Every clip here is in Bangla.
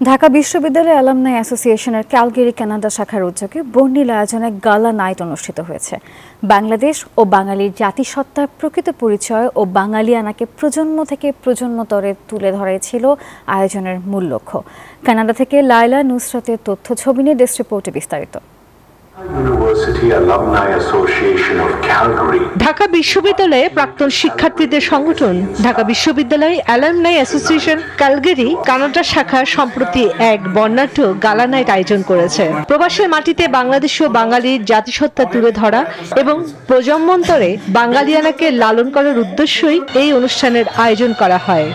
ঢাকা বিশ্ববিদ্যালয় অ্যালামনাই অ্যাসোসিয়েশনের ক্যালগেরি কানাডা শাখার উদ্যোগে বর্ণিল আয়োজনে গালা নাইট অনুষ্ঠিত হয়েছে। বাংলাদেশ ও বাঙালির জাতিসত্তার প্রকৃত পরিচয় ও বাঙালিয়ানাকে প্রজন্ম থেকে প্রজন্মতরে তুলে ধরাই ছিল আয়োজনের মূল লক্ষ্য। কানাডা থেকে লায়লা নুসরাতের তথ্য ছবি নিয়ে ডেস্ক রিপোর্টে বিস্তারিত। ঢাকা বিশ্ববিদ্যালয়ে প্রাক্তন শিক্ষার্থীদের সংগঠন ঢাকা বিশ্ববিদ্যালয় অ্যালামনাই অ্যাসোসিয়েশন ক্যালগেরি কানাডা শাখা সম্প্রতি এক বর্ণাঢ্য গালা নাইট আয়োজন করেছে। প্রবাসের মাটিতে বাংলাদেশ ও বাঙালির জাতিসত্তা তুলে ধরা এবং প্রজন্মান্তরে বাঙালিয়ানাকে লালন করার উদ্দেশ্যই এই অনুষ্ঠানের আয়োজন করা হয়।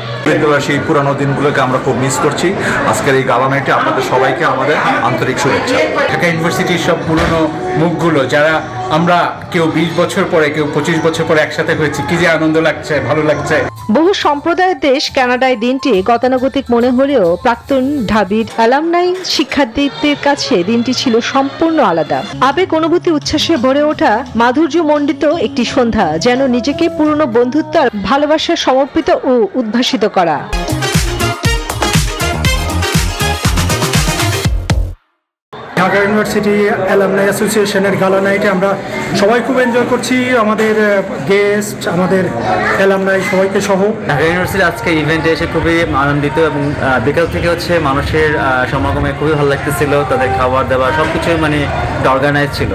সেই পুরানো দিনগুলোকে আমরা খুব মিস করছি। আজকের এই গালা নাইটে আপনাদের সবাইকে আমাদের আন্তরিক শুভেচ্ছা। ঢাকা ইউনিভার্সিটির সব পুরনো মুখগুলো যারা আমরা কেউ 20 বছর পরে কেউ 25 বছর পরে একসাথে হয়েছি, কি যে আনন্দ লাগছে, ভালো লাগছে। বহু সম্প্রদায়ের দেশ কানাডায় দিনটি গতানুগতিক মনে হলেও প্রাক্তন ঢাবির অ্যালামনাই শিক্ষার্থীদের কাছে দিনটি ছিল সম্পূর্ণ আলাদা। আবেগ অনুভূতি উচ্ছ্বাসে ভরে ওঠা মাধুর্যমণ্ডিত একটি সন্ধ্যা, যেন নিজেকে পুরনো বন্ধুত্ব আর ভালোবাসায় সমর্পিত ও উদ্ভাসিত করা। ঢাকা ইউনিভার্সিটি অ্যালামনাই অ্যাসোসিয়েশনের গালা নাইটে আমরা সবাই খুব এনজয় করছি, আমাদের গেস্ট, আমাদের অ্যালামনাই সবাইকে সহ। ঢাকা ইউনিভার্সিটি আজকে ইভেন্টে এসে খুবই আনন্দিত এবং বিকাল থেকে মানুষের সমাগমে খুবই ভালো লাগতেছিল। তাদের খাবার দাবার সবকিছুই অর্গানাইজ ছিল।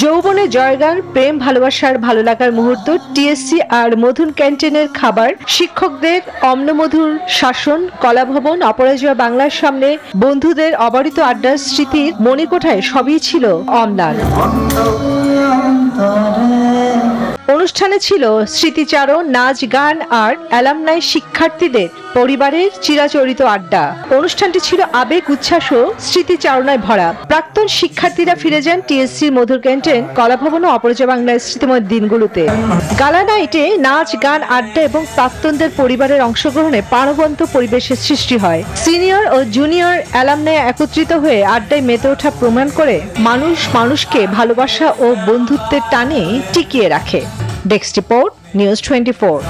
যৌবনে জয়গান, প্রেম ভালোবাসার ভালো লাগার মুহূর্ত, টিএসসি আর মধুর ক্যান্টিনের খাবার, শিক্ষকদের অম্লমধুর শাসন, কলাভবন, অপরাজয় বাংলার সামনে বন্ধুদের অবারিত আড্ডার স্মৃতির মণিকোঠায় সবই ছিল অম্লান। অনুষ্ঠানে ছিল স্মৃতিচারণ, নাচ, গান আর অ্যালামনাই শিক্ষার্থীদের পরিবারের চিরাচরিত আড্ডা। অনুষ্ঠানটি ছিল আবেগ, উচ্ছ্বাস ও স্মৃতিচারণায় ভরা। প্রাক্তন শিক্ষার্থীরা ফিরে যান টিএসসির মধুর ক্যান্টিন, কলাভবন ও অপরাজয় বাংলার স্মৃতিময় দিনগুলোতে। গালা নাইটে নাচ, গান, আড্ডা এবং প্রাক্তনদের পরিবারের অংশগ্রহণে প্রাণবন্ত পরিবেশের সৃষ্টি হয়। সিনিয়র ও জুনিয়র অ্যালামনাই একত্রিত হয়ে আড্ডায় মেতে ওঠা প্রমাণ করে মানুষ মানুষকে ভালোবাসা ও বন্ধুত্বের টানে টিকিয়ে রাখে। Desk report, news 24।